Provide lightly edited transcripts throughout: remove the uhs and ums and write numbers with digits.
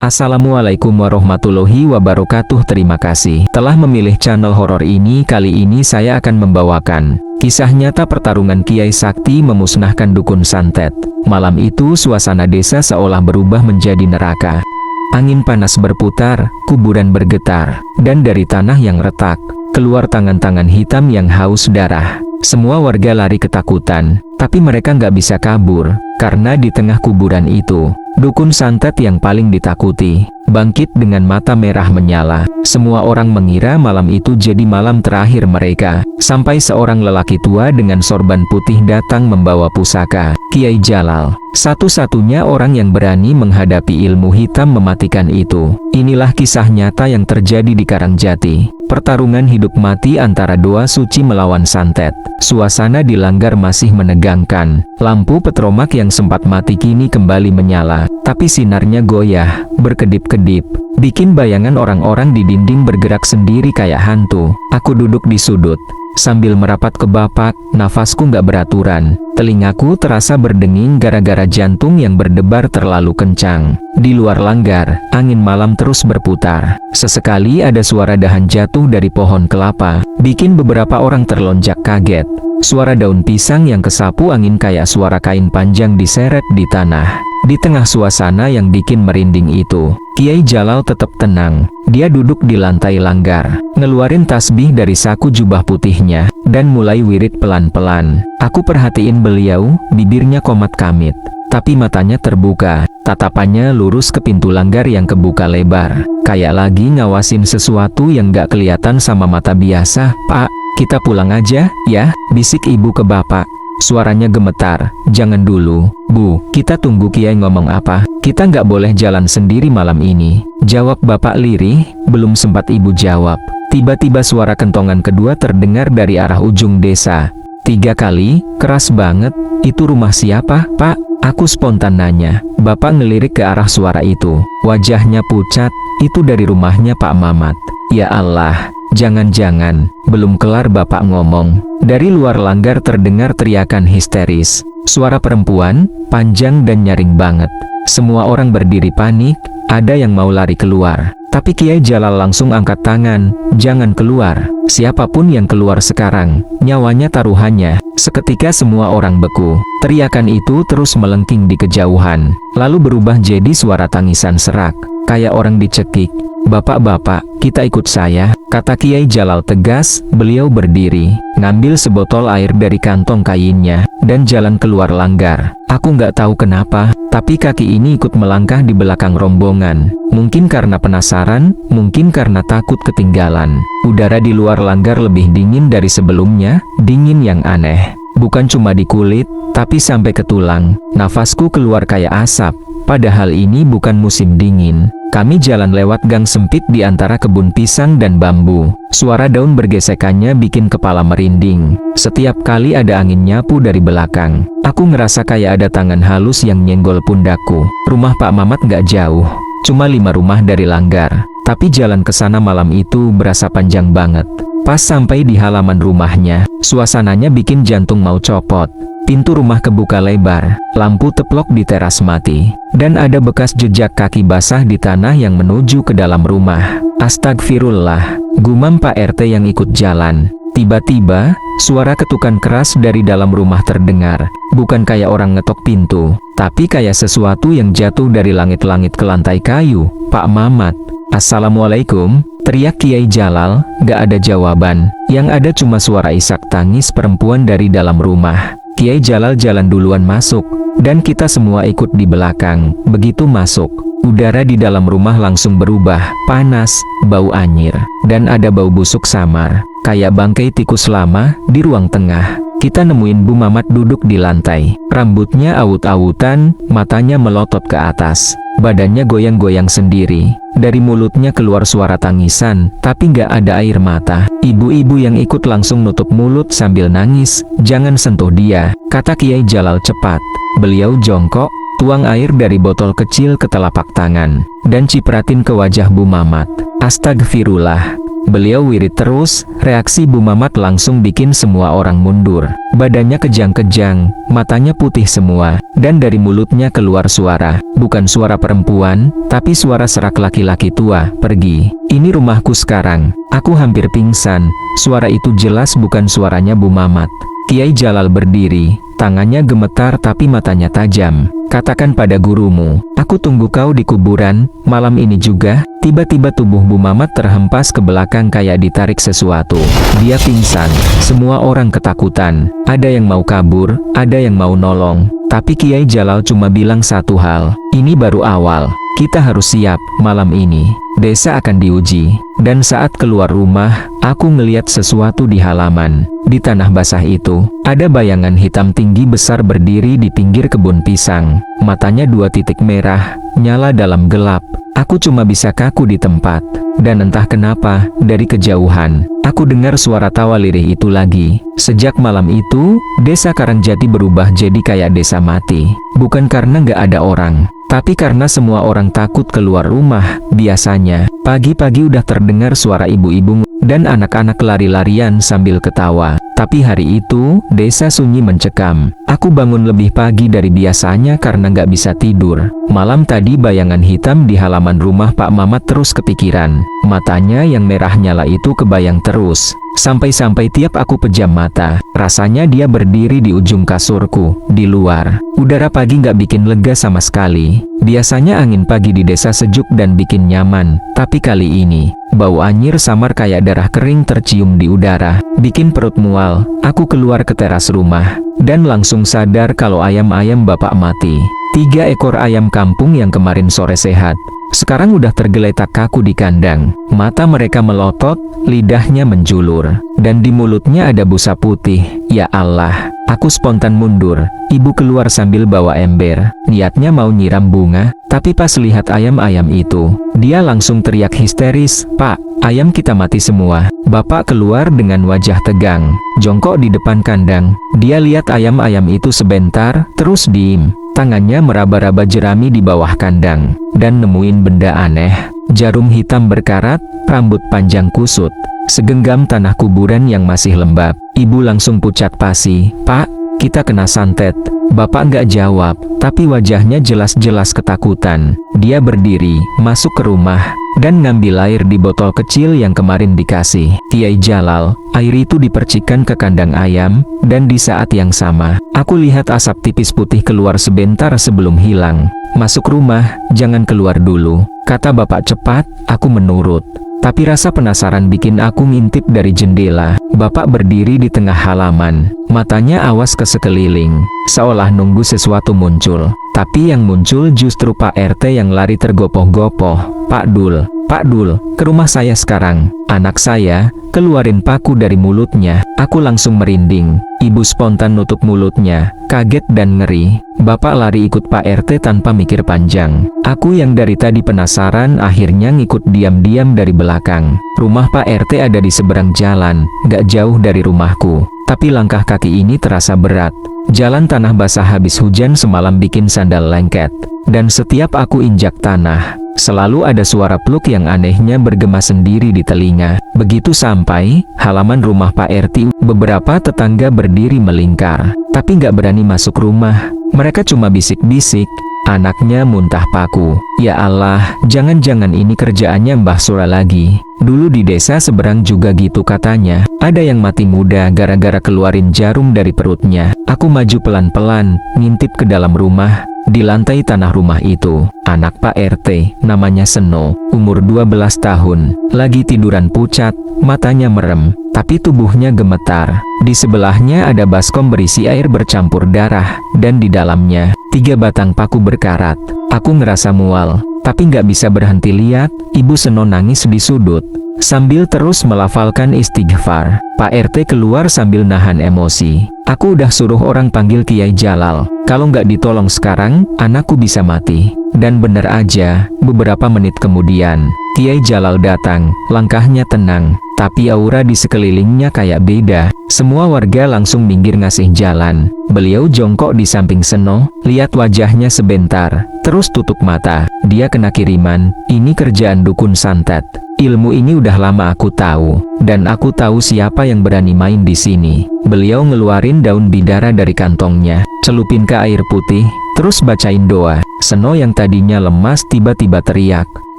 Assalamualaikum warahmatullahi wabarakatuh. Terima kasih telah memilih channel horor ini. Kali ini saya akan membawakan kisah nyata pertarungan Kiai Sakti memusnahkan dukun santet. Malam itu suasana desa seolah berubah menjadi neraka. Angin panas berputar, kuburan bergetar, dan dari tanah yang retak, keluar tangan-tangan hitam yang haus darah. Semua warga lari ketakutan, tapi mereka nggak bisa kabur, karena di tengah kuburan itu, dukun santet yang paling ditakuti, bangkit dengan mata merah menyala. Semua orang mengira malam itu jadi malam terakhir mereka, sampai seorang lelaki tua dengan sorban putih datang membawa pusaka, Kiai Jalal. Satu-satunya orang yang berani menghadapi ilmu hitam mematikan itu. Inilah kisah nyata yang terjadi di Karangjati. Pertarungan hidup mati antara doa suci melawan santet. Suasana di Langgar masih menegangkan. Lampu petromak yang sempat mati kini kembali menyala, tapi sinarnya goyah, berkedip-kedip, bikin bayangan orang-orang di dinding bergerak sendiri kayak hantu. Aku duduk di sudut, sambil merapat ke bapak, nafasku nggak beraturan. Telingaku terasa berdenging gara-gara jantung yang berdebar terlalu kencang. Di luar Langgar, angin malam terus berputar. Sesekali ada suara dahan jatuh dari pohon kelapa, bikin beberapa orang terlonjak kaget. Suara daun pisang yang kesapu angin kayak suara kain panjang diseret di tanah. Di tengah suasana yang bikin merinding itu, Kiai Jalal tetap tenang. Dia duduk di lantai Langgar, ngeluarin tasbih dari saku jubah putihnya, dan mulai wirid pelan-pelan. Aku perhatiin beliau, bibirnya komat kamit, tapi matanya terbuka. Tatapannya lurus ke pintu Langgar yang kebuka lebar, kayak lagi ngawasin sesuatu yang gak kelihatan sama mata biasa. "Pak, kita pulang aja, ya?" bisik ibu ke bapak. Suaranya gemetar. "Jangan dulu, Bu, kita tunggu Kiai ngomong apa. Kita nggak boleh jalan sendiri malam ini," jawab bapak lirih. Belum sempat ibu jawab, tiba-tiba suara kentongan kedua terdengar dari arah ujung desa. 3 kali, keras banget. "Itu rumah siapa, Pak?" Aku spontan nanya. Bapak ngelirik ke arah suara itu. Wajahnya pucat. "Itu dari rumahnya Pak Mamat." Ya Allah, jangan-jangan. Belum kelar bapak ngomong, dari luar Langgar terdengar teriakan histeris. Suara perempuan, panjang dan nyaring banget. Semua orang berdiri panik, ada yang mau lari keluar. Tapi Kiai Jalal langsung angkat tangan, "Jangan keluar. Siapapun yang keluar sekarang, nyawanya taruhannya." Seketika semua orang beku. Teriakan itu terus melengking di kejauhan, lalu berubah jadi suara tangisan serak, kayak orang dicekik. "Bapak-bapak, kita ikut saya," kata Kiai Jalal tegas. Beliau berdiri, ngambil sebotol air dari kantong kainnya, dan jalan keluar Langgar. Aku nggak tahu kenapa, tapi kaki ini ikut melangkah di belakang rombongan. Mungkin karena penasaran, mungkin karena takut ketinggalan. Udara di luar Langgar lebih dingin dari sebelumnya, dingin yang aneh. Bukan cuma di kulit, tapi sampai ke tulang. Nafasku keluar kayak asap, padahal ini bukan musim dingin. Kami jalan lewat gang sempit di antara kebun pisang dan bambu. Suara daun bergesekannya bikin kepala merinding. Setiap kali ada angin nyapu dari belakang, aku ngerasa kayak ada tangan halus yang nyenggol pundakku. Rumah Pak Mamat gak jauh, cuma 5 rumah dari Langgar. Tapi jalan ke sana malam itu berasa panjang banget. Pas sampai di halaman rumahnya, suasananya bikin jantung mau copot. Pintu rumah kebuka lebar, lampu teplok di teras mati, dan ada bekas jejak kaki basah di tanah yang menuju ke dalam rumah. "Astagfirullah," gumam Pak RT yang ikut jalan. Tiba-tiba, suara ketukan keras dari dalam rumah terdengar. Bukan kayak orang ngetok pintu, tapi kayak sesuatu yang jatuh dari langit-langit ke lantai kayu. "Pak Mamat." "Assalamualaikum," teriak Kiai Jalal. Gak ada jawaban, yang ada cuma suara isak tangis perempuan dari dalam rumah. Kiai Jalal jalan duluan masuk, dan kita semua ikut di belakang. Begitu masuk, udara di dalam rumah langsung berubah, panas, bau anyir, dan ada bau busuk samar, kayak bangkai tikus lama. Di ruang tengah, kita nemuin Bu Mamat duduk di lantai. Rambutnya awut-awutan, matanya melotot ke atas, badannya goyang-goyang sendiri. Dari mulutnya keluar suara tangisan, tapi nggak ada air mata. Ibu-ibu yang ikut langsung nutup mulut sambil nangis. "Jangan sentuh dia," kata Kiai Jalal cepat. Beliau jongkok, tuang air dari botol kecil ke telapak tangan, dan cipratin ke wajah Bu Mamat. "Astagfirullah, Beliau wirid terus, reaksi Bu Mamat langsung bikin semua orang mundur. Badannya kejang-kejang, matanya putih semua, dan dari mulutnya keluar suara. Bukan suara perempuan, tapi suara serak laki-laki tua, "Pergi. Ini rumahku sekarang." Aku hampir pingsan, suara itu jelas bukan suaranya Bu Mamat. Kiai Jalal berdiri, tangannya gemetar tapi matanya tajam. "Katakan pada gurumu, aku tunggu kau di kuburan, malam ini juga." Tiba-tiba tubuh Bu Mamat terhempas ke belakang kayak ditarik sesuatu. Dia pingsan, semua orang ketakutan. Ada yang mau kabur, ada yang mau nolong. Tapi Kiai Jalal cuma bilang satu hal, "Ini baru awal. Kita harus siap, malam ini desa akan diuji." Dan saat keluar rumah, aku ngeliat sesuatu di halaman. Di tanah basah itu, ada bayangan hitam tinggi besar berdiri di pinggir kebun pisang. Matanya 2 titik merah, nyala dalam gelap. Aku cuma bisa kaku di tempat. Dan entah kenapa, dari kejauhan, aku dengar suara tawa lirih itu lagi. Sejak malam itu, desa Karangjati berubah jadi kayak desa mati. Bukan karena nggak ada orang, tapi karena semua orang takut keluar rumah. Biasanya, pagi-pagi udah terdengar suara ibu-ibu dan anak-anak lari-larian sambil ketawa. Tapi hari itu, desa sunyi mencekam. Aku bangun lebih pagi dari biasanya karena nggak bisa tidur. Malam tadi bayangan hitam di halaman rumah Pak Mamat terus kepikiran. Matanya yang merah nyala itu kebayang terus. Sampai-sampai tiap aku pejam mata, rasanya dia berdiri di ujung kasurku, di luar. Udara pagi nggak bikin lega sama sekali. Biasanya angin pagi di desa sejuk dan bikin nyaman, tapi kali ini, bau anyir samar kayak darah kering tercium di udara, bikin perut mual. Aku keluar ke teras rumah, dan langsung sadar kalau ayam-ayam bapak mati. 3 ekor ayam kampung yang kemarin sore sehat, sekarang udah tergeletak kaku di kandang. Mata mereka melotot, lidahnya menjulur, dan di mulutnya ada busa putih. Ya Allah, aku spontan mundur. Ibu keluar sambil bawa ember, niatnya mau nyiram bunga, tapi pas lihat ayam-ayam itu, dia langsung teriak histeris, "Pak, ayam kita mati semua." Bapak keluar dengan wajah tegang, jongkok di depan kandang. Dia lihat ayam-ayam itu sebentar, terus diem. Tangannya meraba-raba jerami di bawah kandang, dan nemuin benda aneh. Jarum hitam berkarat, rambut panjang kusut, segenggam tanah kuburan yang masih lembab. Ibu langsung pucat pasi, "Pak, kita kena santet." Bapak nggak jawab, tapi wajahnya jelas-jelas ketakutan. Dia berdiri, masuk ke rumah, dan ngambil air di botol kecil yang kemarin dikasih Kiai Jalal. Air itu dipercikan ke kandang ayam, dan di saat yang sama, aku lihat asap tipis putih keluar sebentar sebelum hilang. "Masuk rumah, jangan keluar dulu," kata bapak cepat. Aku menurut. Tapi rasa penasaran bikin aku ngintip dari jendela. Bapak berdiri di tengah halaman, matanya awas ke sekeliling, seolah nunggu sesuatu muncul. Tapi yang muncul justru Pak RT yang lari tergopoh-gopoh. "Pak Dul, Pak Dul, ke rumah saya sekarang." "Anak saya," keluarin paku dari mulutnya. Aku langsung merinding. Ibu spontan nutup mulutnya, kaget dan ngeri. Bapak lari ikut Pak RT tanpa mikir panjang. Aku yang dari tadi penasaran akhirnya ngikut diam-diam dari belakang. Rumah Pak RT ada di seberang jalan, gak jauh dari rumahku. Tapi langkah kaki ini terasa berat. Jalan tanah basah habis hujan semalam bikin sandal lengket. Dan setiap aku injak tanah, selalu ada suara pluk yang anehnya bergema sendiri di telinga. Begitu sampai halaman rumah Pak RT, beberapa tetangga berdiri melingkar, tapi nggak berani masuk rumah. Mereka cuma bisik-bisik, "Anaknya muntah paku." Ya Allah, jangan-jangan ini kerjaannya Mbah Sura lagi. Dulu di desa seberang juga gitu katanya. Ada yang mati muda gara-gara keluarin jarum dari perutnya. Aku maju pelan-pelan, ngintip ke dalam rumah. Di lantai tanah rumah itu, anak Pak RT, namanya Seno, umur 12 tahun, lagi tiduran pucat, matanya merem, tapi tubuhnya gemetar. Di sebelahnya ada baskom berisi air bercampur darah, dan di dalamnya, 3 batang paku berkarat. Aku ngerasa mual, tapi nggak bisa berhenti lihat. Ibu Seno nangis di sudut, sambil terus melafalkan istighfar. Pak RT keluar sambil nahan emosi. Aku udah suruh orang panggil Kiai Jalal. Kalau nggak ditolong sekarang, anakku bisa mati. Dan bener aja, beberapa menit kemudian, Kiai Jalal datang. Langkahnya tenang, tapi aura di sekelilingnya kayak beda. Semua warga langsung minggir ngasih jalan. Beliau jongkok di samping Seno, lihat wajahnya sebentar, terus tutup mata. Dia kena kiriman, ini kerjaan dukun santet. ilmu ini udah lama aku tahu, dan aku tahu siapa yang berani main di sini. Beliau ngeluarin daun bidara dari kantongnya, celupin ke air putih, terus bacain doa. Seno yang tadinya lemas tiba-tiba teriak.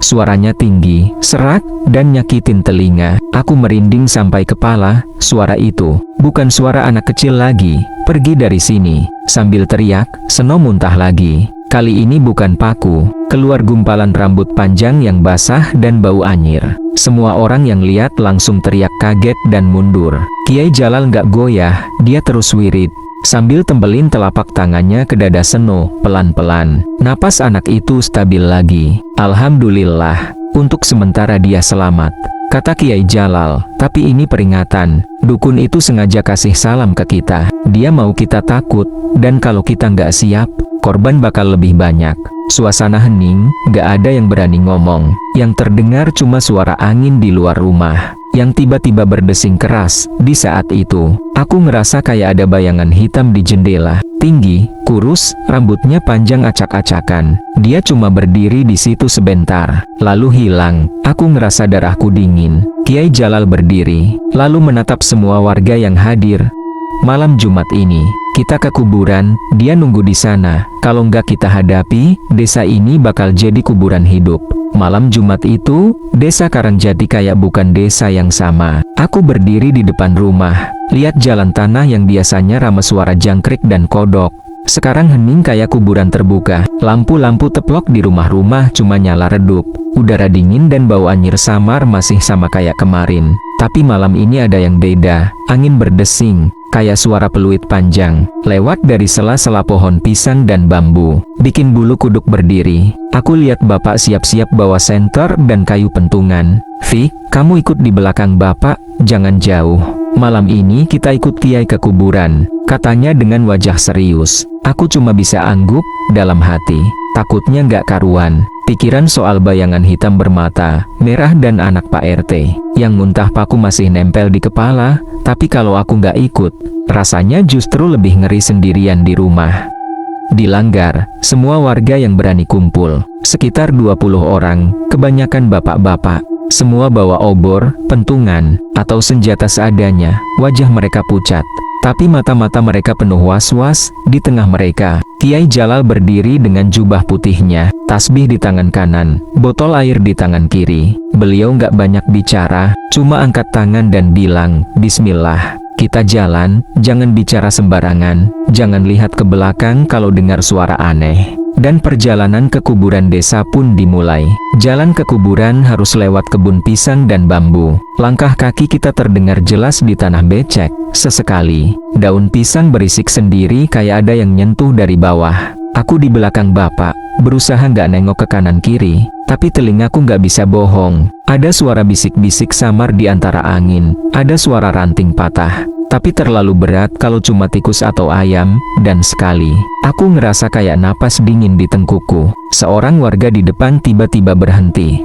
Suaranya tinggi, serak, dan nyakitin telinga. Aku merinding sampai kepala. Suara itu bukan suara anak kecil lagi. Pergi dari sini. Sambil teriak, Seno muntah lagi. Kali ini bukan paku. Keluar gumpalan rambut panjang yang basah dan bau anyir. Semua orang yang lihat langsung teriak kaget dan mundur. Kiai Jalal nggak goyah, dia terus wirid. Sambil tembelin telapak tangannya ke dada Seno, pelan-pelan. Napas anak itu stabil lagi. Alhamdulillah, untuk sementara dia selamat, kata Kiai Jalal. Tapi ini peringatan, dukun itu sengaja kasih salam ke kita. Dia mau kita takut, dan kalau kita nggak siap, korban bakal lebih banyak. Suasana hening, nggak ada yang berani ngomong. Yang terdengar cuma suara angin di luar rumah yang tiba-tiba berdesing keras. Di saat itu, aku ngerasa kayak ada bayangan hitam di jendela. Tinggi, kurus, rambutnya panjang acak-acakan. Dia cuma berdiri di situ sebentar, lalu hilang. Aku ngerasa darahku dingin. Kiai Jalal berdiri, lalu menatap semua warga yang hadir. Malam Jumat ini, kita ke kuburan, dia nunggu di sana. Kalau nggak kita hadapi, desa ini bakal jadi kuburan hidup. Malam Jumat itu, desa Karangjati kayak bukan desa yang sama. Aku berdiri di depan rumah, lihat jalan tanah yang biasanya ramai suara jangkrik dan kodok. Sekarang hening kayak kuburan terbuka. Lampu-lampu teplok di rumah-rumah cuma nyala redup. Udara dingin dan bau anyir samar masih sama kayak kemarin. Tapi malam ini ada yang beda. Angin berdesing, kayak suara peluit panjang, lewat dari sela-sela pohon pisang dan bambu, bikin bulu kuduk berdiri. Aku lihat bapak siap-siap bawa senter dan kayu pentungan. "Vi, kamu ikut di belakang bapak, jangan jauh. Malam ini kita ikut kiai ke kuburan," katanya dengan wajah serius. Aku cuma bisa angguk dalam hati. Takutnya nggak karuan. Pikiran soal bayangan hitam bermata merah dan anak Pak RT yang muntah paku masih nempel di kepala. Tapi kalau aku nggak ikut, rasanya justru lebih ngeri sendirian di rumah. Di Langgar, semua warga yang berani kumpul, sekitar 20 orang, kebanyakan bapak-bapak. Semua bawa obor, pentungan, atau senjata seadanya. Wajah mereka pucat, tapi mata-mata mereka penuh was-was. Di tengah mereka, Kiai Jalal berdiri dengan jubah putihnya, tasbih di tangan kanan, botol air di tangan kiri. Beliau nggak banyak bicara, cuma angkat tangan dan bilang, "Bismillah. Kita jalan, jangan bicara sembarangan, jangan lihat ke belakang kalau dengar suara aneh." Dan perjalanan ke kuburan desa pun dimulai. Jalan ke kuburan harus lewat kebun pisang dan bambu. Langkah kaki kita terdengar jelas di tanah becek. Sesekali, daun pisang berisik sendiri kayak ada yang nyentuh dari bawah. Aku di belakang bapak, berusaha nggak nengok ke kanan kiri, tapi telingaku nggak bisa bohong. Ada suara bisik-bisik samar di antara angin, ada suara ranting patah, tapi terlalu berat kalau cuma tikus atau ayam. Dan sekali, aku ngerasa kayak napas dingin di tengkuku. Seorang warga di depan tiba-tiba berhenti.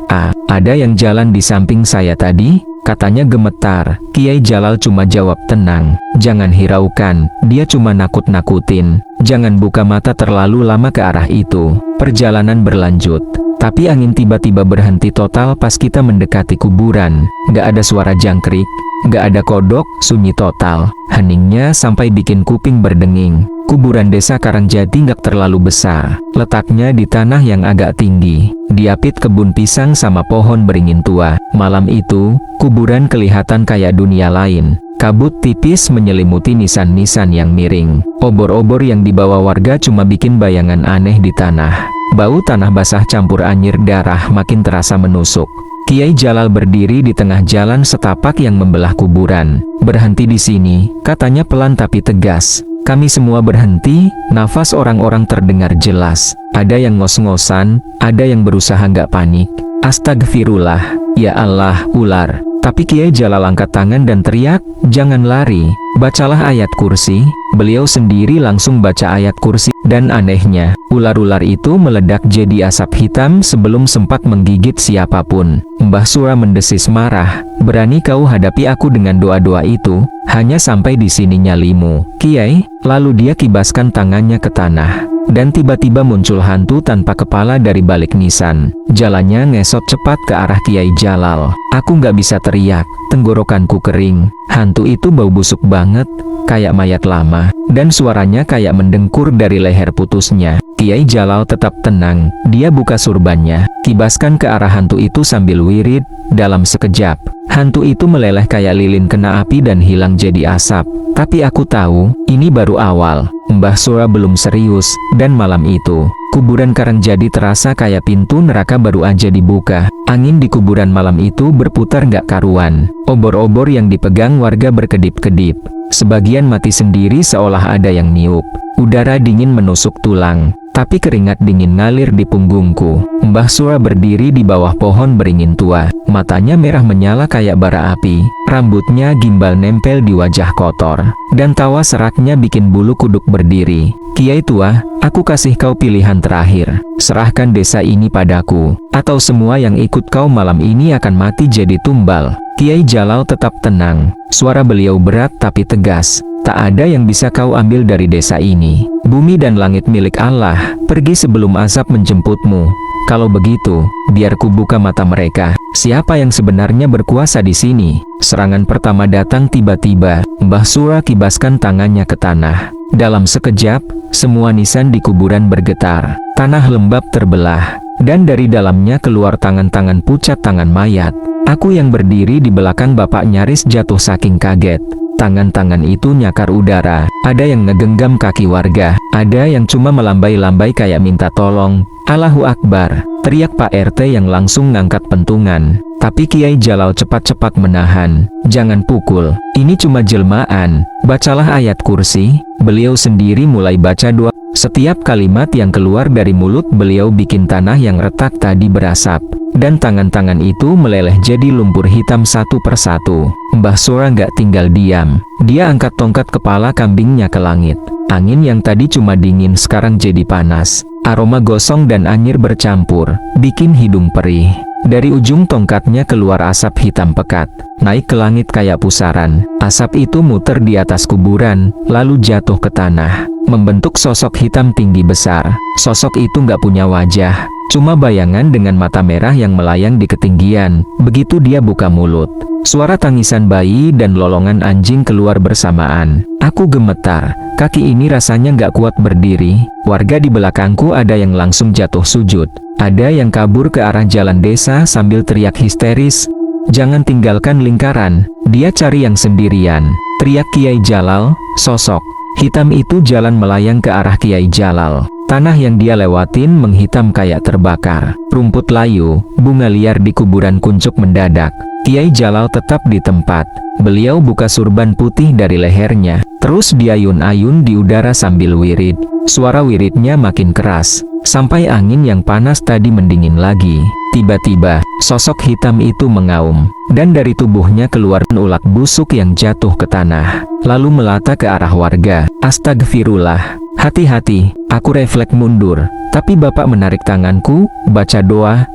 Ada yang jalan di samping saya tadi?" katanya gemetar. Kiai Jalal cuma jawab tenang, "Jangan hiraukan, dia cuma nakut-nakutin. Jangan buka mata terlalu lama ke arah itu." Perjalanan berlanjut, tapi angin tiba-tiba berhenti total pas kita mendekati kuburan. Nggak ada suara jangkrik, nggak ada kodok, sunyi total. Heningnya sampai bikin kuping berdenging. Kuburan desa Karangjati nggak terlalu besar, letaknya di tanah yang agak tinggi, diapit kebun pisang sama pohon beringin tua. Malam itu, kuburan kelihatan kayak dunia lain. Kabut tipis menyelimuti nisan-nisan yang miring. Obor-obor yang dibawa warga cuma bikin bayangan aneh di tanah. Bau tanah basah campur anyir darah makin terasa menusuk. Kiai Jalal berdiri di tengah jalan setapak yang membelah kuburan. "Berhenti di sini," katanya pelan tapi tegas. Kami semua berhenti, nafas orang-orang terdengar jelas. Ada yang ngos-ngosan, ada yang berusaha nggak panik. "Astagfirullah, ya Allah, ular." Tapi Kiai Jalal angkat tangan dan teriak, "Jangan lari, bacalah ayat kursi." Beliau sendiri langsung baca ayat kursi, dan anehnya, ular-ular itu meledak jadi asap hitam sebelum sempat menggigit siapapun. Mbah Sura mendesis marah, "Berani kau hadapi aku dengan doa-doa itu? Hanya sampai di sini nyalimu, Kiai." Lalu dia kibaskan tangannya ke tanah. dan tiba-tiba muncul hantu tanpa kepala dari balik nisan. Jalannya ngesot cepat ke arah Kiai Jalal. Aku nggak bisa teriak, tenggorokanku kering. Hantu itu bau busuk banget, kayak mayat lama, dan suaranya kayak mendengkur dari leher putusnya. Kiai Jalal tetap tenang, dia buka surbannya, kibaskan ke arah hantu itu sambil wirid. Dalam sekejap, hantu itu meleleh kayak lilin kena api dan hilang jadi asap. Tapi aku tahu, ini baru awal. Mbah Sura belum serius, dan malam itu, kuburan Karangjadi terasa kayak pintu neraka baru aja dibuka. Angin di kuburan malam itu berputar gak karuan. Obor-obor yang dipegang warga berkedip-kedip. Sebagian mati sendiri seolah ada yang niup. Udara dingin menusuk tulang, tapi keringat dingin ngalir di punggungku. Mbah Sura berdiri di bawah pohon beringin tua. Matanya merah menyala kayak bara api. Rambutnya gimbal nempel di wajah kotor. Dan tawa seraknya bikin bulu kuduk berdiri. Kiai tua, aku kasih kau pilihan terakhir. Serahkan desa ini padaku, atau semua yang ikut kau malam ini akan mati jadi tumbal. Kiai Jalal tetap tenang. Suara beliau berat tapi tegas. Tak ada yang bisa kau ambil dari desa ini. Bumi dan langit milik Allah. Pergi sebelum azab menjemputmu. Kalau begitu, biar ku buka mata mereka. Siapa yang sebenarnya berkuasa di sini? Serangan pertama datang tiba-tiba. Mbah Sura kibaskan tangannya ke tanah. Dalam sekejap, semua nisan di kuburan bergetar. Tanah lembab terbelah, dan dari dalamnya keluar tangan-tangan pucat tangan mayat. Aku yang berdiri di belakang bapak nyaris jatuh saking kaget. Tangan-tangan itu nyakar udara. Ada yang ngegenggam kaki warga, ada yang cuma melambai-lambai kayak minta tolong. Allahu Akbar, teriak Pak RT yang langsung ngangkat pentungan. Tapi Kiai Jalal cepat-cepat menahan. Jangan pukul, ini cuma jelmaan. Bacalah ayat kursi. Beliau sendiri mulai baca doa. Setiap kalimat yang keluar dari mulut beliau bikin tanah yang retak tadi berasap. Dan tangan-tangan itu meleleh jadi lumpur hitam satu persatu. Mbah Sura nggak tinggal diam. Dia angkat tongkat kepala kambingnya ke langit. Angin yang tadi cuma dingin sekarang jadi panas. Aroma gosong dan anyir bercampur, bikin hidung perih. Dari ujung tongkatnya keluar asap hitam pekat, naik ke langit kayak pusaran. Asap itu muter di atas kuburan, lalu jatuh ke tanah, membentuk sosok hitam tinggi besar. Sosok itu nggak punya wajah, cuma bayangan dengan mata merah yang melayang di ketinggian. Begitu dia buka mulut, suara tangisan bayi dan lolongan anjing keluar bersamaan. Aku gemetar, kaki ini rasanya nggak kuat berdiri. Warga di belakangku ada yang langsung jatuh sujud. Ada yang kabur ke arah jalan desa sambil teriak histeris, "Jangan tinggalkan lingkaran, dia cari yang sendirian," teriak Kiai Jalal. Sosok hitam itu jalan melayang ke arah Kiai Jalal. Tanah yang dia lewatin menghitam kayak terbakar. Rumput layu, bunga liar di kuburan kuncup mendadak. Kiai Jalal tetap di tempat. Beliau buka surban putih dari lehernya, terus diayun-ayun di udara sambil wirid. Suara wiridnya makin keras, sampai angin yang panas tadi mendingin lagi. Tiba-tiba, sosok hitam itu mengaum, dan dari tubuhnya keluar ulat busuk yang jatuh ke tanah, lalu melata ke arah warga. Astagfirullah, hati-hati, aku refleks mundur, tapi bapak menarik tanganku, baca doa.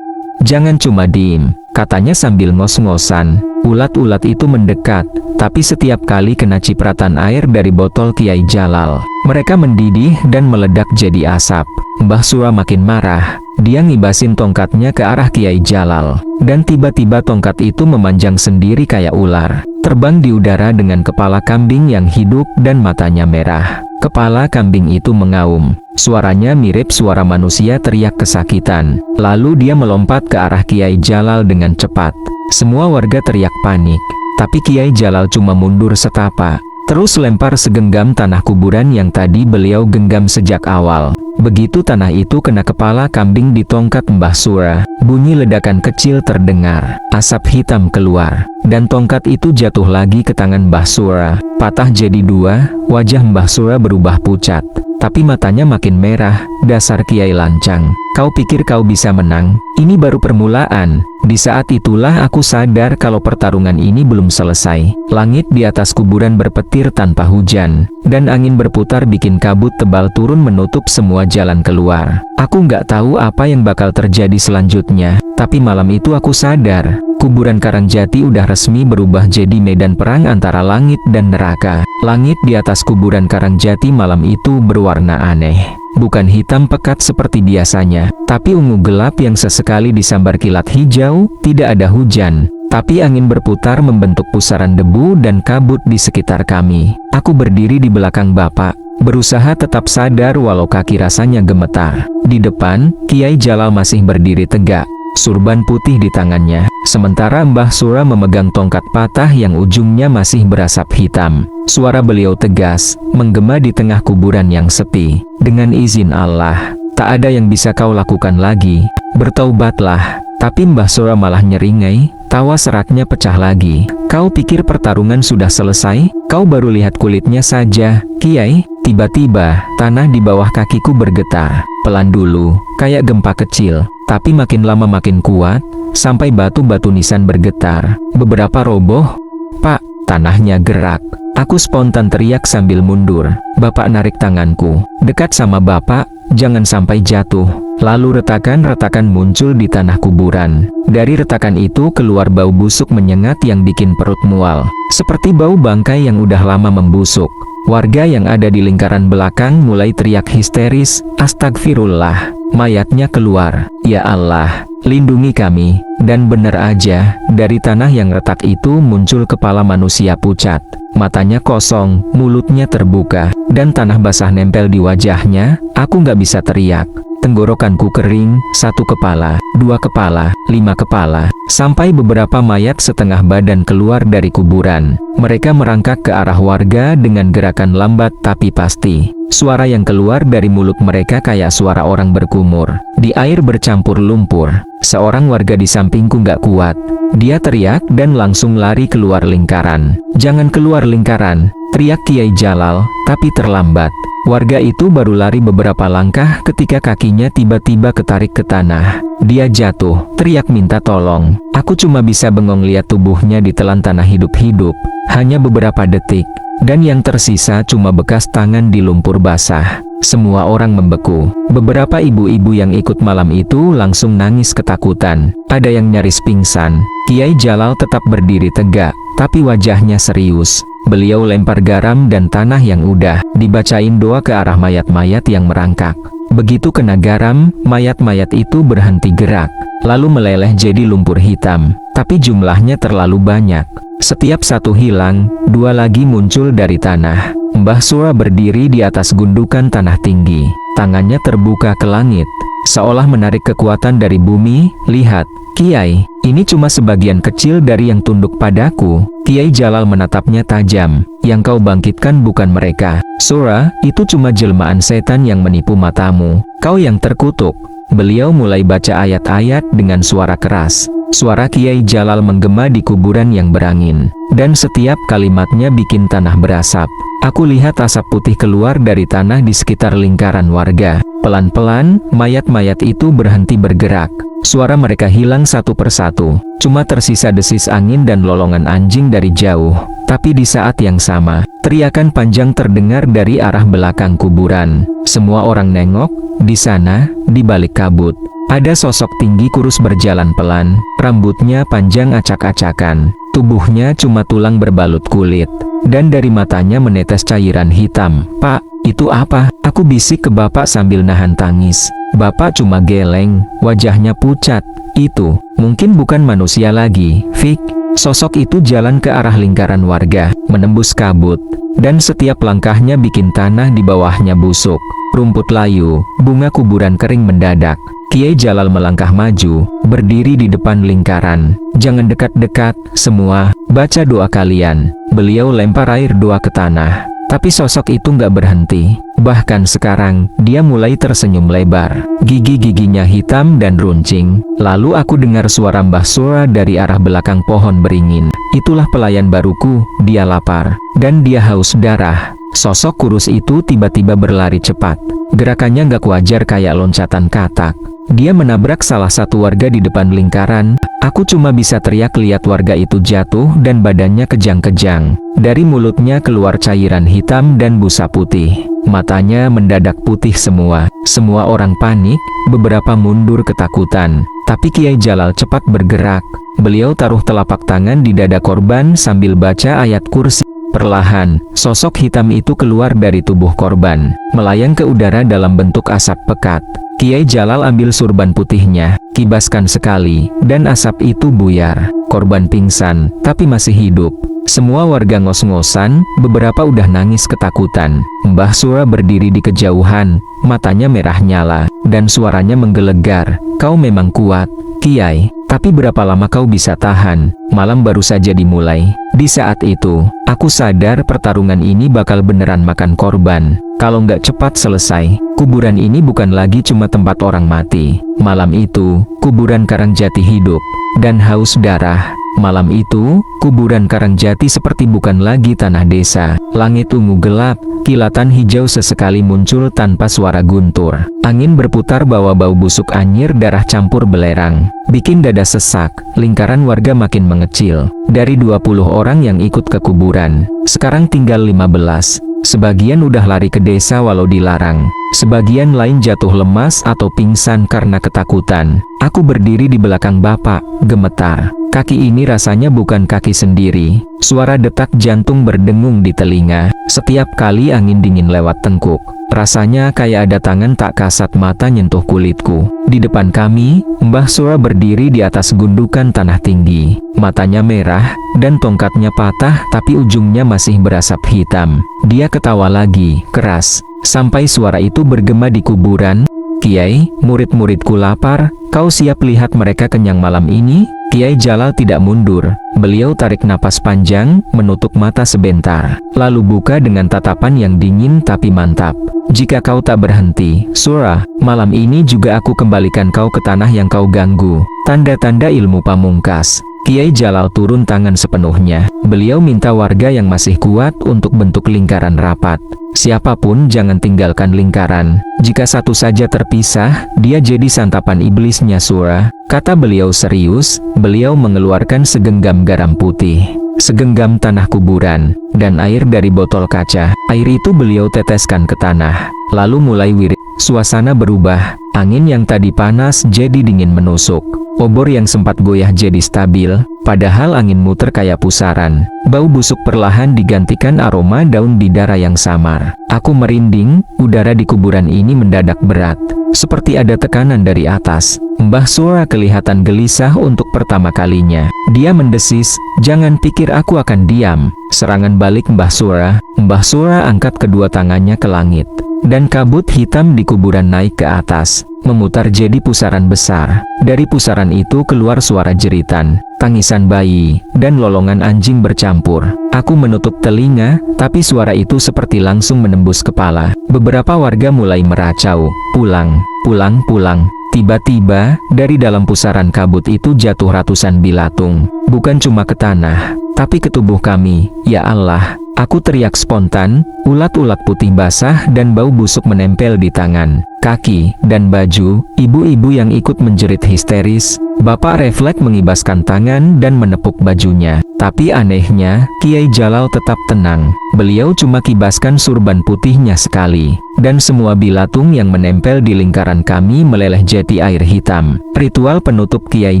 "Jangan cuma diem," katanya sambil ngos-ngosan. Ulat-ulat itu mendekat, tapi setiap kali kena cipratan air dari botol Kiai Jalal, mereka mendidih dan meledak jadi asap. Mbah Sura makin marah. Dia ngibasin tongkatnya ke arah Kiai Jalal, dan tiba-tiba tongkat itu memanjang sendiri kayak ular, terbang di udara dengan kepala kambing yang hidup dan matanya merah. Kepala kambing itu mengaum. Suaranya mirip suara manusia teriak kesakitan. Lalu dia melompat ke arah Kiai Jalal dengan cepat. Semua warga teriak panik, tapi Kiai Jalal cuma mundur setapak, terus lempar segenggam tanah kuburan yang tadi beliau genggam sejak awal. Begitu tanah itu kena kepala kambing di tongkat Mbah Sura, bunyi ledakan kecil terdengar, asap hitam keluar, dan tongkat itu jatuh lagi ke tangan Mbah Sura. Patah jadi dua, wajah Mbah Sura berubah pucat, tapi matanya makin merah. "Dasar Kiai lancang, kau pikir kau bisa menang? Ini baru permulaan." Di saat itulah aku sadar kalau pertarungan ini belum selesai. Langit di atas kuburan berpetir tanpa hujan, dan angin berputar bikin kabut tebal turun menutup semua jalan keluar. Aku nggak tahu apa yang bakal terjadi selanjutnya, tapi malam itu aku sadar, kuburan Karangjati udah resmi berubah jadi medan perang antara langit dan neraka. Langit di atas kuburan Karangjati malam itu berwarna aneh. bukan hitam pekat seperti biasanya, tapi ungu gelap yang sesekali disambar kilat hijau. Tidak ada hujan, tapi angin berputar membentuk pusaran debu dan kabut di sekitar kami. Aku berdiri di belakang Bapak, berusaha tetap sadar walau kaki rasanya gemetar. Di depan, Kiai Jalal masih berdiri tegak, surban putih di tangannya, sementara Mbah Sura memegang tongkat patah yang ujungnya masih berasap hitam. Suara beliau tegas, menggema di tengah kuburan yang sepi. Dengan izin Allah, tak ada yang bisa kau lakukan lagi, bertaubatlah. Tapi Mbah Sura malah nyeringai, tawa seraknya pecah lagi. Kau pikir pertarungan sudah selesai? Kau baru lihat kulitnya saja, Kiai. Tiba-tiba, tanah di bawah kakiku bergetar. Pelan dulu, kayak gempa kecil, tapi makin lama makin kuat, sampai batu-batu nisan bergetar. Beberapa roboh. Pak, tanahnya gerak. Aku spontan teriak sambil mundur. Bapak narik tanganku. Dekat sama Bapak, jangan sampai jatuh. Lalu retakan-retakan muncul di tanah kuburan. Dari retakan itu keluar bau busuk menyengat yang bikin perut mual. Seperti bau bangkai yang udah lama membusuk. Warga yang ada di lingkaran belakang mulai teriak histeris, "Astagfirullah, mayatnya keluar. Ya Allah, lindungi kami." Dan bener aja, dari tanah yang retak itu muncul kepala manusia pucat. Matanya kosong, mulutnya terbuka, dan tanah basah nempel di wajahnya. Aku nggak bisa teriak. Tenggorokanku kering, 1 kepala, 2 kepala, 5 kepala, sampai beberapa mayat setengah badan keluar dari kuburan. Mereka merangkak ke arah warga dengan gerakan lambat tapi pasti. Suara yang keluar dari mulut mereka kayak suara orang berkumur. Di air bercampur lumpur. Seorang warga di sampingku nggak kuat. Dia teriak dan langsung lari keluar lingkaran. "Jangan keluar lingkaran!" teriak Kiai Jalal, tapi terlambat. Warga itu baru lari beberapa langkah ketika kakinya tiba-tiba ketarik ke tanah. Dia jatuh, teriak minta tolong. Aku cuma bisa bengong lihat tubuhnya ditelan tanah hidup-hidup. Hanya beberapa detik, dan yang tersisa cuma bekas tangan di lumpur basah. Semua orang membeku. Beberapa ibu-ibu yang ikut malam itu langsung nangis ketakutan. Ada yang nyaris pingsan. Kiai Jalal tetap berdiri tegak, tapi wajahnya serius. Beliau lempar garam dan tanah yang udah dibacain doa ke arah mayat-mayat yang merangkak. Begitu kena garam, mayat-mayat itu berhenti gerak, lalu meleleh jadi lumpur hitam. Tapi jumlahnya terlalu banyak. Setiap satu hilang, 2 lagi muncul dari tanah. Mbah Sura berdiri di atas gundukan tanah tinggi. Tangannya terbuka ke langit, seolah menarik kekuatan dari bumi. "Lihat, Kiai, ini cuma sebagian kecil dari yang tunduk padaku." Kiai Jalal menatapnya tajam. "Yang kau bangkitkan bukan mereka, Sura, itu cuma jelmaan setan yang menipu matamu. Kau yang terkutuk." Beliau mulai baca ayat-ayat dengan suara keras. Suara Kiai Jalal menggema di kuburan yang berangin, dan setiap kalimatnya bikin tanah berasap. Aku lihat asap putih keluar dari tanah di sekitar lingkaran warga. Pelan-pelan, mayat-mayat itu berhenti bergerak. Suara mereka hilang satu persatu. Cuma tersisa desis angin dan lolongan anjing dari jauh. Tapi di saat yang sama, teriakan panjang terdengar dari arah belakang kuburan. Semua orang nengok. Di sana, di balik kabut, ada sosok tinggi kurus berjalan pelan. Rambutnya panjang acak-acakan. Tubuhnya cuma tulang berbalut kulit. Dan dari matanya menetes cairan hitam. "Pak, itu apa?" Aku bisik ke Bapak sambil nahan tangis. Bapak cuma geleng, wajahnya pucat. "Itu, mungkin bukan manusia lagi, Fik." Sosok itu jalan ke arah lingkaran warga, menembus kabut. Dan setiap langkahnya bikin tanah di bawahnya busuk. Rumput layu, bunga kuburan kering mendadak. Kiai Jalal melangkah maju, berdiri di depan lingkaran. "Jangan dekat-dekat, semua, baca doa kalian." Beliau lempar air doa ke tanah. Tapi sosok itu nggak berhenti. Bahkan sekarang, dia mulai tersenyum lebar. Gigi-giginya hitam dan runcing. Lalu aku dengar suara Mbah Sura dari arah belakang pohon beringin. "Itulah pelayan baruku, dia lapar. Dan dia haus darah." Sosok kurus itu tiba-tiba berlari cepat. Gerakannya nggak wajar kayak loncatan katak. Dia menabrak salah satu warga di depan lingkaran. Aku cuma bisa teriak lihat warga itu jatuh dan badannya kejang-kejang. Dari mulutnya keluar cairan hitam dan busa putih. Matanya mendadak putih semua. Semua orang panik, beberapa mundur ketakutan. Tapi Kiai Jalal cepat bergerak. Beliau taruh telapak tangan di dada korban sambil baca ayat kursi. Perlahan, sosok hitam itu keluar dari tubuh korban, melayang ke udara dalam bentuk asap pekat. Kiai Jalal ambil surban putihnya, kibaskan sekali, dan asap itu buyar. Korban pingsan, tapi masih hidup. Semua warga ngos-ngosan, beberapa udah nangis ketakutan. Mbah Sura berdiri di kejauhan, matanya merah nyala, dan suaranya menggelegar. Kau memang kuat, Kiai, tapi berapa lama kau bisa tahan? Malam baru saja dimulai. Di saat itu, aku sadar pertarungan ini bakal beneran makan korban. Kalau nggak cepat selesai, kuburan ini bukan lagi cuma tempat orang mati. Malam itu, kuburan Karangjati hidup dan haus darah. Malam itu, kuburan Karangjati seperti bukan lagi tanah desa. Langit ungu gelap, kilatan hijau sesekali muncul tanpa suara guntur. Angin berputar bawa bau busuk anyir darah campur belerang, bikin dada sesak. Lingkaran warga makin mengecil. Dari 20 orang yang ikut ke kuburan, sekarang tinggal 15. Sebagian udah lari ke desa walau dilarang. Sebagian lain jatuh lemas atau pingsan karena ketakutan. Aku berdiri di belakang bapak, gemetar. Kaki ini rasanya bukan kaki sendiri. Suara detak jantung berdengung di telinga. Setiap kali angin dingin lewat tengkuk, rasanya kayak ada tangan tak kasat mata nyentuh kulitku. Di depan kami, Mbah Sura berdiri di atas gundukan tanah tinggi. Matanya merah, dan tongkatnya patah tapi ujungnya masih berasap hitam. Dia ketawa lagi, keras, sampai suara itu bergema di kuburan. Kiai, murid-muridku lapar, kau siap lihat mereka kenyang malam ini? Kiai Jalal tidak mundur. Beliau tarik napas panjang, menutup mata sebentar, lalu buka dengan tatapan yang dingin tapi mantap. Jika kau tak berhenti, Sura, malam ini juga aku kembalikan kau ke tanah yang kau ganggu. Tanda-tanda ilmu pamungkas. Kiai Jalal turun tangan sepenuhnya. Beliau minta warga yang masih kuat untuk bentuk lingkaran rapat. Siapapun jangan tinggalkan lingkaran. Jika satu saja terpisah, dia jadi santapan iblisnya Sura. Kata beliau serius. Beliau mengeluarkan segenggam garam putih, segenggam tanah kuburan, dan air dari botol kaca. Air itu beliau teteskan ke tanah, lalu mulai wirid. Suasana berubah. Angin yang tadi panas jadi dingin menusuk. Obor yang sempat goyah jadi stabil, padahal angin muter kayak pusaran. Bau busuk perlahan digantikan aroma daun bidara yang samar. Aku merinding, udara di kuburan ini mendadak berat, seperti ada tekanan dari atas. Mbah Sura kelihatan gelisah untuk pertama kalinya. Dia mendesis, jangan pikir aku akan diam. Serangan balik Mbah Sura. Mbah Sura angkat kedua tangannya ke langit, dan kabut hitam di kuburan naik ke atas, memutar jadi pusaran besar. Dari pusaran itu keluar suara jeritan, tangisan bayi, dan lolongan anjing bercampur. Aku menutup telinga, tapi suara itu seperti langsung menembus kepala. Beberapa warga mulai meracau, pulang, pulang, pulang. Tiba-tiba, dari dalam pusaran kabut itu jatuh ratusan bilatung. Bukan cuma ke tanah, tapi ke tubuh kami. Ya Allah! Aku teriak spontan, ulat-ulat putih basah dan bau busuk menempel di tangan, kaki, dan baju. Ibu-ibu yang ikut menjerit histeris. Bapak refleks mengibaskan tangan dan menepuk bajunya. Tapi anehnya, Kiai Jalal tetap tenang. Beliau cuma kibaskan surban putihnya sekali, dan semua bilatung yang menempel di lingkaran kami meleleh jadi air hitam. Ritual penutup Kiai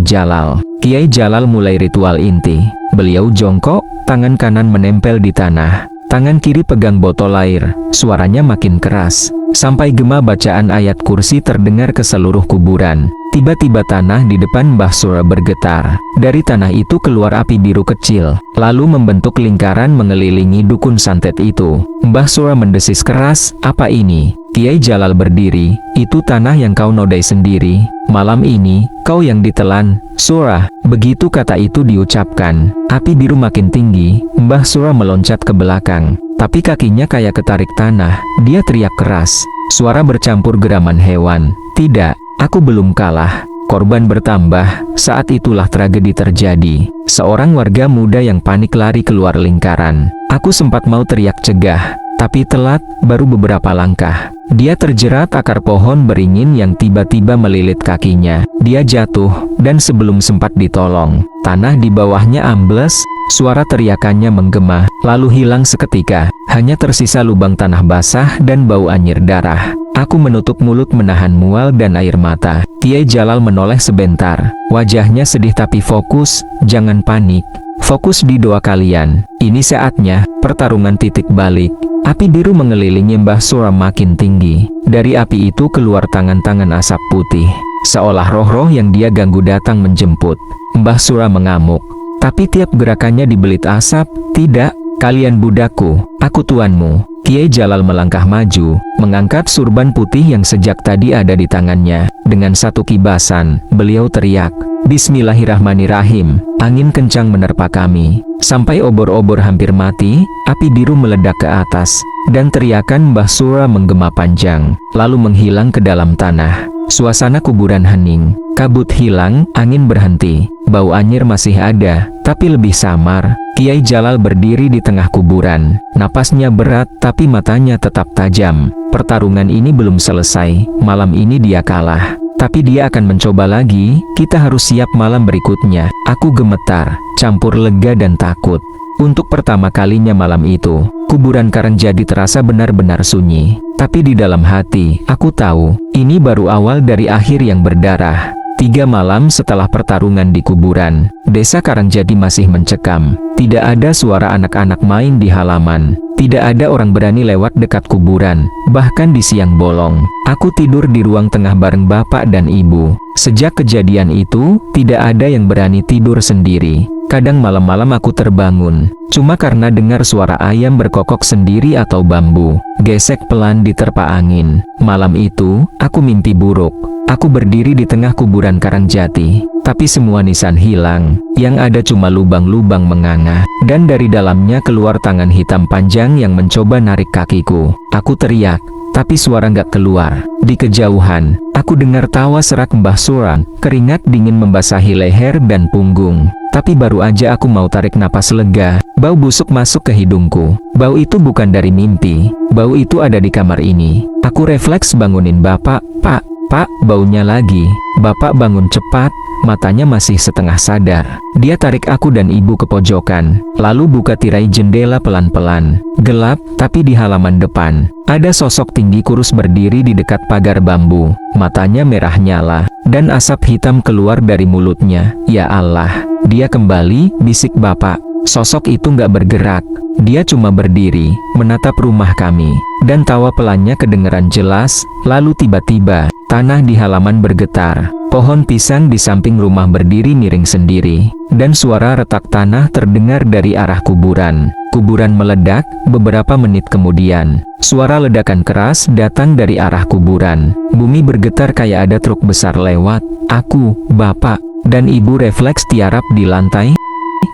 Jalal. Kiai Jalal mulai ritual inti. Beliau jongkok, tangan kanan menempel di tanah, tangan kiri pegang botol air. Suaranya makin keras, sampai gema bacaan ayat kursi terdengar ke seluruh kuburan. Tiba-tiba tanah di depan Mbah Sura bergetar. Dari tanah itu keluar api biru kecil, lalu membentuk lingkaran mengelilingi dukun santet itu. Mbah Sura mendesis keras, "Apa ini?" Kiai Jalal berdiri, "Itu tanah yang kau nodai sendiri. Malam ini, kau yang ditelan, Sura." Begitu kata itu diucapkan, api biru makin tinggi. Mbah Sura meloncat ke belakang, tapi kakinya kayak ketarik tanah. Dia teriak keras, suara bercampur geraman hewan, "Tidak, aku belum kalah." Korban bertambah. Saat itulah tragedi terjadi. Seorang warga muda yang panik lari keluar lingkaran. Aku sempat mau teriak cegah, tapi telat. Baru beberapa langkah, dia terjerat akar pohon beringin yang tiba-tiba melilit kakinya. Dia jatuh, dan sebelum sempat ditolong, tanah di bawahnya ambles. Suara teriakannya menggema, lalu hilang seketika. Hanya tersisa lubang tanah basah dan bau anyir darah. Aku menutup mulut menahan mual dan air mata. Kiai Jalal menoleh sebentar. Wajahnya sedih tapi fokus. "Jangan panik. Fokus di doa kalian. Ini saatnya pertarungan titik balik. Api biru mengelilingi Mbah Sura makin tinggi. Dari api itu keluar tangan-tangan asap putih. Seolah roh-roh yang dia ganggu datang menjemput. Mbah Sura mengamuk. Tapi tiap gerakannya dibelit asap. Tidak, kalian budakku, aku tuanmu. Kiai Jalal melangkah maju, mengangkat surban putih yang sejak tadi ada di tangannya. Dengan satu kibasan, beliau teriak, "Bismillahirrahmanirrahim." Angin kencang menerpa kami. Sampai obor-obor hampir mati, api biru meledak ke atas. Dan teriakan Mbah Sura menggema panjang, lalu menghilang ke dalam tanah. Suasana kuburan hening, kabut hilang, angin berhenti. Bau anyir masih ada, tapi lebih samar. Kiai Jalal berdiri di tengah kuburan. Napasnya berat, tapi matanya tetap tajam. Pertarungan ini belum selesai. Malam ini dia kalah. Tapi dia akan mencoba lagi. Kita harus siap malam berikutnya. Aku gemetar, campur lega dan takut. Untuk pertama kalinya malam itu, kuburan Karangjadi terasa benar-benar sunyi. Tapi di dalam hati, aku tahu, ini baru awal dari akhir yang berdarah. 3 malam setelah pertarungan di kuburan, desa Karangjadi masih mencekam. Tidak ada suara anak-anak main di halaman. Tidak ada orang berani lewat dekat kuburan. Bahkan di siang bolong, aku tidur di ruang tengah bareng bapak dan ibu. Sejak kejadian itu, tidak ada yang berani tidur sendiri. Kadang malam-malam aku terbangun, cuma karena dengar suara ayam berkokok sendiri atau bambu gesek pelan diterpa angin. Malam itu, aku mimpi buruk. Aku berdiri di tengah kuburan Karangjati, tapi semua nisan hilang. Yang ada cuma lubang-lubang menganga, dan dari dalamnya keluar tangan hitam panjang yang mencoba narik kakiku. Aku teriak, tapi suara nggak keluar. Di kejauhan, aku dengar tawa serak Mbah Sura. Keringat dingin membasahi leher dan punggung. Tapi baru aja aku mau tarik napas lega, bau busuk masuk ke hidungku. Bau itu bukan dari mimpi. Bau itu ada di kamar ini. Aku refleks bangunin bapak. Pak, baunya lagi. Bapak bangun cepat, matanya masih setengah sadar. Dia tarik aku dan ibu ke pojokan, lalu buka tirai jendela pelan-pelan. Gelap, tapi di halaman depan, ada sosok tinggi kurus berdiri di dekat pagar bambu. Matanya merah nyala, dan asap hitam keluar dari mulutnya. Ya Allah, dia kembali, bisik bapak. Sosok itu nggak bergerak. Dia cuma berdiri, menatap rumah kami. Dan tawa pelannya kedengeran jelas. Lalu tiba-tiba, tanah di halaman bergetar. Pohon pisang di samping rumah berdiri miring sendiri. Dan suara retak tanah terdengar dari arah kuburan. Kuburan meledak. Beberapa menit kemudian, suara ledakan keras datang dari arah kuburan. Bumi bergetar kayak ada truk besar lewat. Aku, bapak, dan ibu refleks tiarap di lantai.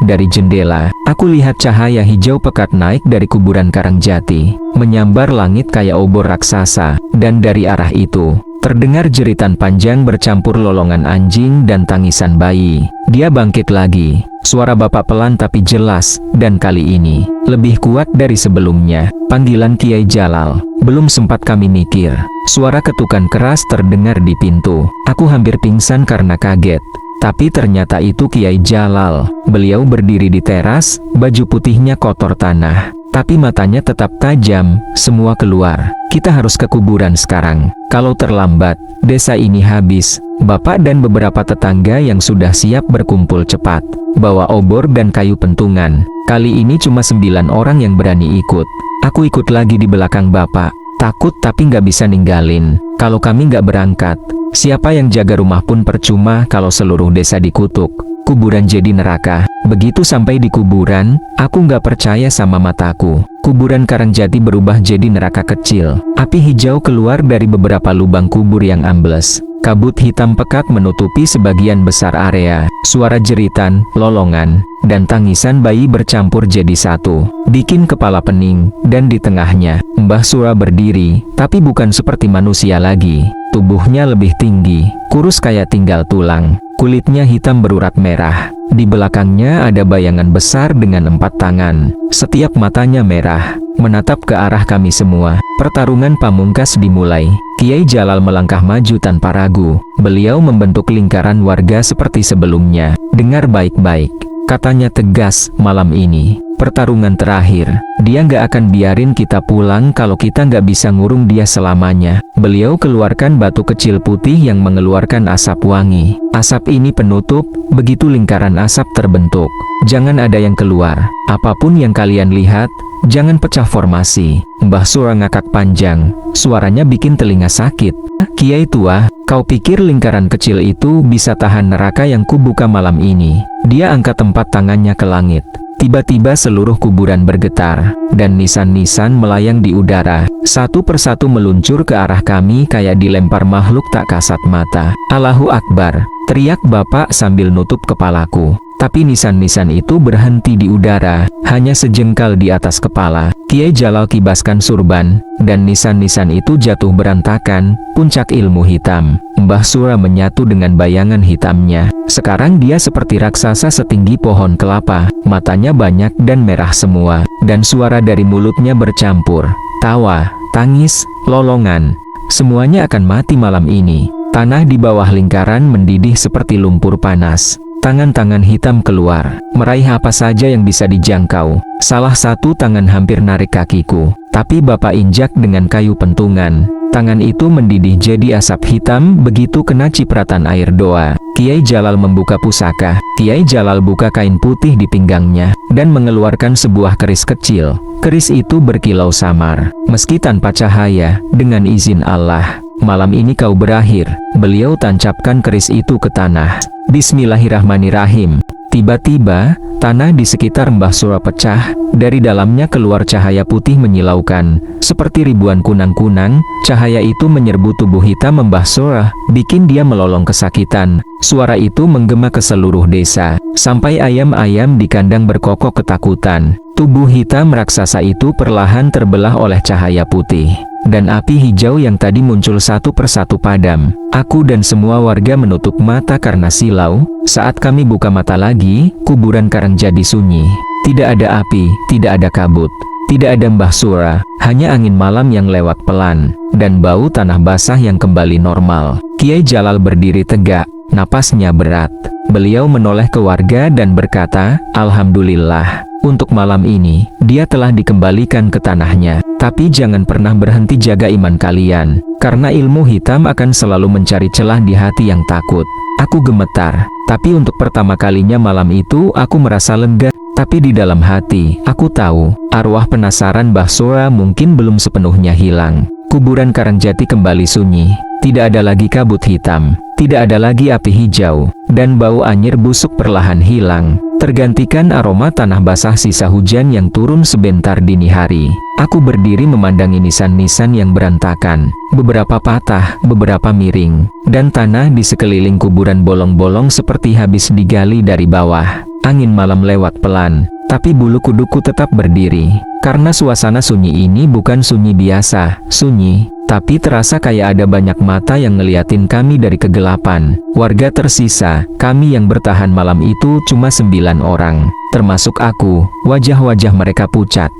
Dari jendela, aku lihat cahaya hijau pekat naik dari kuburan Karangjati, menyambar langit kayak obor raksasa. Dan dari arah itu, terdengar jeritan panjang bercampur lolongan anjing dan tangisan bayi. Dia bangkit lagi. Suara bapak pelan tapi jelas, dan kali ini, lebih kuat dari sebelumnya. Panggilan Kiai Jalal. Belum sempat kami mikir, suara ketukan keras terdengar di pintu. Aku hampir pingsan karena kaget. Tapi ternyata itu Kiai Jalal. Beliau berdiri di teras, baju putihnya kotor tanah. Tapi matanya tetap tajam. Semua keluar. Kita harus ke kuburan sekarang. Kalau terlambat, desa ini habis. Bapak dan beberapa tetangga yang sudah siap berkumpul cepat. Bawa obor dan kayu pentungan. Kali ini cuma 9 orang yang berani ikut. Aku ikut lagi di belakang bapak. Takut tapi nggak bisa ninggalin. Kalau kami nggak berangkat, siapa yang jaga rumah pun percuma kalau seluruh desa dikutuk. Kuburan jadi neraka. Begitu sampai di kuburan, aku nggak percaya sama mataku. Kuburan Karangjati berubah jadi neraka kecil. Api hijau keluar dari beberapa lubang kubur yang ambles. Kabut hitam pekat menutupi sebagian besar area. Suara jeritan, lolongan, dan tangisan bayi bercampur jadi satu. Bikin kepala pening. Dan di tengahnya, Mbah Sura berdiri, tapi bukan seperti manusia lagi. Tubuhnya lebih tinggi, kurus kayak tinggal tulang. Kulitnya hitam berurat merah. Di belakangnya ada bayangan besar dengan 4 tangan. Setiap matanya merah, menatap ke arah kami semua. Pertarungan pamungkas dimulai. Kiai Jalal melangkah maju tanpa ragu. Beliau membentuk lingkaran warga seperti sebelumnya. Dengar baik-baik, katanya tegas, malam ini, pertarungan terakhir. Dia nggak akan biarin kita pulang kalau kita nggak bisa ngurung dia selamanya. Beliau keluarkan batu kecil putih yang mengeluarkan asap wangi. Asap ini penutup, begitu lingkaran asap terbentuk. Jangan ada yang keluar. Apapun yang kalian lihat, jangan pecah formasi. Mbah Sura ngakak panjang, suaranya bikin telinga sakit. Kiai tua, kau pikir lingkaran kecil itu bisa tahan neraka yang kubuka malam ini? Dia angkat tempat tangannya ke langit. Tiba-tiba seluruh kuburan bergetar, dan nisan-nisan melayang di udara. Satu persatu meluncur ke arah kami kayak dilempar makhluk tak kasat mata. Allahu Akbar, teriak bapak sambil nutup kepalaku. Tapi nisan-nisan itu berhenti di udara, hanya sejengkal di atas kepala. Kiai Jalal kibaskan surban, dan nisan-nisan itu jatuh berantakan, puncak ilmu hitam. Mbah Sura menyatu dengan bayangan hitamnya. Sekarang dia seperti raksasa setinggi pohon kelapa, matanya banyak dan merah semua, dan suara dari mulutnya bercampur. Tawa, tangis, lolongan, semuanya akan mati malam ini. Tanah di bawah lingkaran mendidih seperti lumpur panas. Tangan-tangan hitam keluar, meraih apa saja yang bisa dijangkau. Salah satu tangan hampir narik kakiku, tapi bapak injak dengan kayu pentungan. Tangan itu mendidih jadi asap hitam begitu kena cipratan air doa. Kiai Jalal membuka pusaka. Kiai Jalal buka kain putih di pinggangnya, dan mengeluarkan sebuah keris kecil. Keris itu berkilau samar, meski tanpa cahaya. Dengan izin Allah, malam ini kau berakhir. Beliau tancapkan keris itu ke tanah. Bismillahirrahmanirrahim. Tiba-tiba, tanah di sekitar Mbah Sura pecah, dari dalamnya keluar cahaya putih menyilaukan, seperti ribuan kunang-kunang. Cahaya itu menyerbu tubuh hitam Mbah Sura, bikin dia melolong kesakitan. Suara itu menggema ke seluruh desa, sampai ayam-ayam di kandang berkokok ketakutan. Tubuh hitam raksasa itu perlahan terbelah oleh cahaya putih, dan api hijau yang tadi muncul satu persatu padam. Aku dan semua warga menutup mata karena silau. Saat kami buka mata lagi, kuburan Karangjadi sunyi. Tidak ada api, tidak ada kabut, tidak ada Mbah Sura, hanya angin malam yang lewat pelan, dan bau tanah basah yang kembali normal. Kiai Jalal berdiri tegak, napasnya berat. Beliau menoleh ke warga dan berkata, "Alhamdulillah, untuk malam ini, dia telah dikembalikan ke tanahnya. Tapi jangan pernah berhenti jaga iman kalian, karena ilmu hitam akan selalu mencari celah di hati yang takut." Aku gemetar, tapi untuk pertama kalinya malam itu aku merasa lega. Tapi di dalam hati, aku tahu, arwah penasaran Mbah Sura mungkin belum sepenuhnya hilang. Kuburan Karangjati kembali sunyi, tidak ada lagi kabut hitam, tidak ada lagi api hijau, dan bau anyir busuk perlahan hilang, tergantikan aroma tanah basah sisa hujan yang turun sebentar dini hari. Aku berdiri memandangi nisan-nisan yang berantakan, beberapa patah, beberapa miring, dan tanah di sekeliling kuburan bolong-bolong seperti habis digali dari bawah. Angin malam lewat pelan, tapi bulu kuduku tetap berdiri, karena suasana sunyi ini bukan sunyi biasa, sunyi, tapi terasa kayak ada banyak mata yang ngeliatin kami dari kegelapan. Warga tersisa, kami yang bertahan malam itu cuma 9 orang, termasuk aku. Wajah-wajah mereka pucat.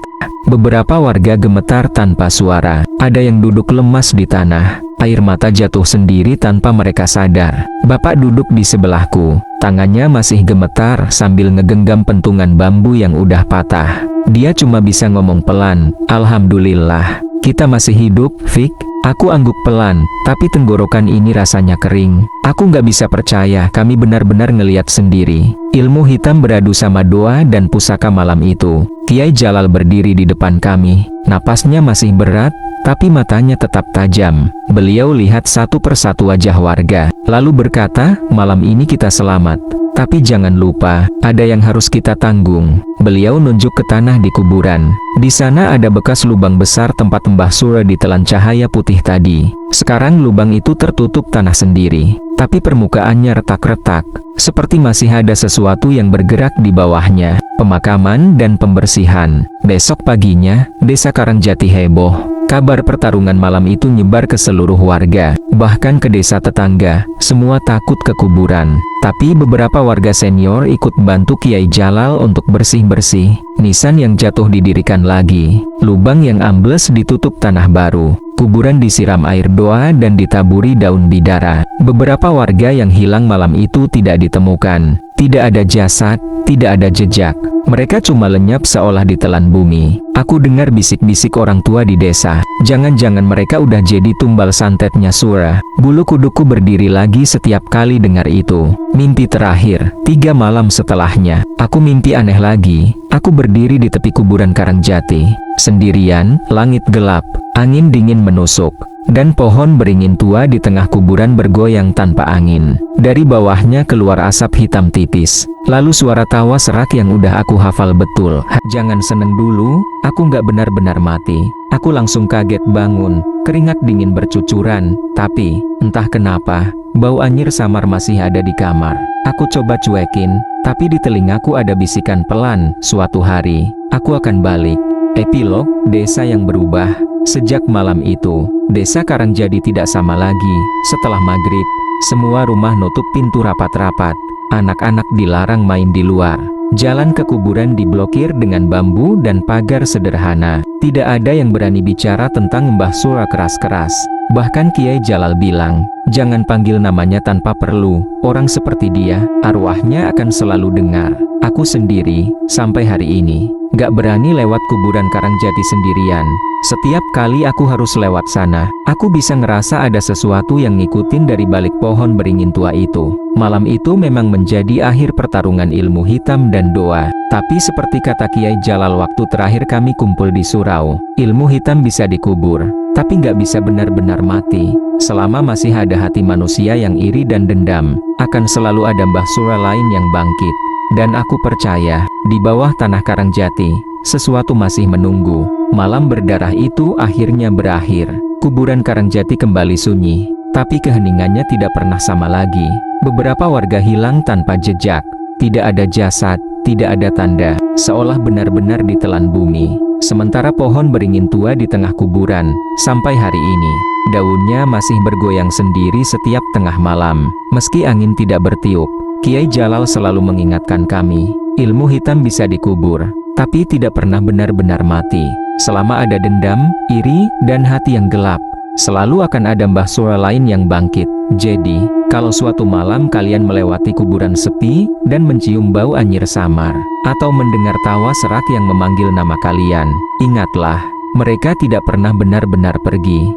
Beberapa warga gemetar tanpa suara, ada yang duduk lemas di tanah, air mata jatuh sendiri tanpa mereka sadar. Bapak duduk di sebelahku, tangannya masih gemetar sambil ngegenggam pentungan bambu yang udah patah. Dia cuma bisa ngomong pelan, "Alhamdulillah, kita masih hidup, Fik." Aku angguk pelan, tapi tenggorokan ini rasanya kering. Aku nggak bisa percaya kami benar-benar ngeliat sendiri. Ilmu hitam beradu sama doa dan pusaka malam itu. Kiai Jalal berdiri di depan kami. Napasnya masih berat, tapi matanya tetap tajam. Beliau lihat satu persatu wajah warga, lalu berkata, "Malam ini kita selamat. Tapi jangan lupa, ada yang harus kita tanggung." Beliau nunjuk ke tanah di kuburan. Di sana ada bekas lubang besar tempat Mbah Sura ditelan cahaya putih tadi. Sekarang lubang itu tertutup tanah sendiri, tapi permukaannya retak-retak, seperti masih ada sesuatu yang bergerak di bawahnya. Pemakaman dan pembersihan. Besok paginya, desa Karangjati heboh. Kabar pertarungan malam itu nyebar ke seluruh warga, bahkan ke desa tetangga. Semua takut ke kuburan. Tapi beberapa warga senior ikut bantu Kiai Jalal untuk bersih-bersih. Nisan yang jatuh didirikan lagi. Lubang yang ambles ditutup tanah baru. Kuburan disiram air doa dan ditaburi daun bidara. Beberapa warga yang hilang malam itu tidak ditemukan. Tidak ada jasad, tidak ada jejak. Mereka cuma lenyap seolah ditelan bumi. Aku dengar bisik-bisik orang tua di desa. Jangan-jangan mereka udah jadi tumbal santetnya Sura. Bulu kuduku berdiri lagi setiap kali dengar itu. Mimpi terakhir, 3 malam setelahnya, aku mimpi aneh lagi. Aku berdiri di tepi kuburan Karangjati. Sendirian, langit gelap, angin dingin menusuk. Dan pohon beringin tua di tengah kuburan bergoyang tanpa angin. Dari bawahnya keluar asap hitam tipis. Lalu suara tawa serak yang udah aku hafal betul. Jangan seneng dulu, aku nggak benar-benar mati. Aku langsung kaget bangun, keringat dingin bercucuran. Tapi, entah kenapa, bau anyir samar masih ada di kamar. Aku coba cuekin, tapi di telingaku ada bisikan pelan, suatu hari, aku akan balik. Epilog, desa yang berubah. Sejak malam itu, desa Karangjati tidak sama lagi. Setelah maghrib, semua rumah nutup pintu rapat-rapat. Anak-anak dilarang main di luar. Jalan ke kuburan diblokir dengan bambu dan pagar sederhana. Tidak ada yang berani bicara tentang Mbah Sura keras-keras. Bahkan Kiai Jalal bilang, jangan panggil namanya tanpa perlu. Orang seperti dia, arwahnya akan selalu dengar. Aku sendiri, sampai hari ini, gak berani lewat kuburan Karangjati sendirian. Setiap kali aku harus lewat sana, aku bisa ngerasa ada sesuatu yang ngikutin dari balik pohon beringin tua itu. Malam itu memang menjadi akhir pertarungan ilmu hitam dan doa. Tapi seperti kata Kiai Jalal waktu terakhir kami kumpul di surau, ilmu hitam bisa dikubur, tapi nggak bisa benar-benar mati. Selama masih ada hati manusia yang iri dan dendam, akan selalu ada Mbah Sura lain yang bangkit. Dan aku percaya, di bawah tanah Karangjati, sesuatu masih menunggu. Malam berdarah itu akhirnya berakhir. Kuburan Karangjati kembali sunyi, tapi keheningannya tidak pernah sama lagi. Beberapa warga hilang tanpa jejak. Tidak ada jasad, tidak ada tanda, seolah benar-benar ditelan bumi. Sementara pohon beringin tua di tengah kuburan, sampai hari ini, daunnya masih bergoyang sendiri setiap tengah malam. Meski angin tidak bertiup, Kiai Jalal selalu mengingatkan kami, ilmu hitam bisa dikubur, tapi tidak pernah benar-benar mati. Selama ada dendam, iri, dan hati yang gelap, selalu akan ada Mbah Sura lain yang bangkit. Jadi, kalau suatu malam kalian melewati kuburan sepi, dan mencium bau anyir samar, atau mendengar tawa serak yang memanggil nama kalian, ingatlah, mereka tidak pernah benar-benar pergi.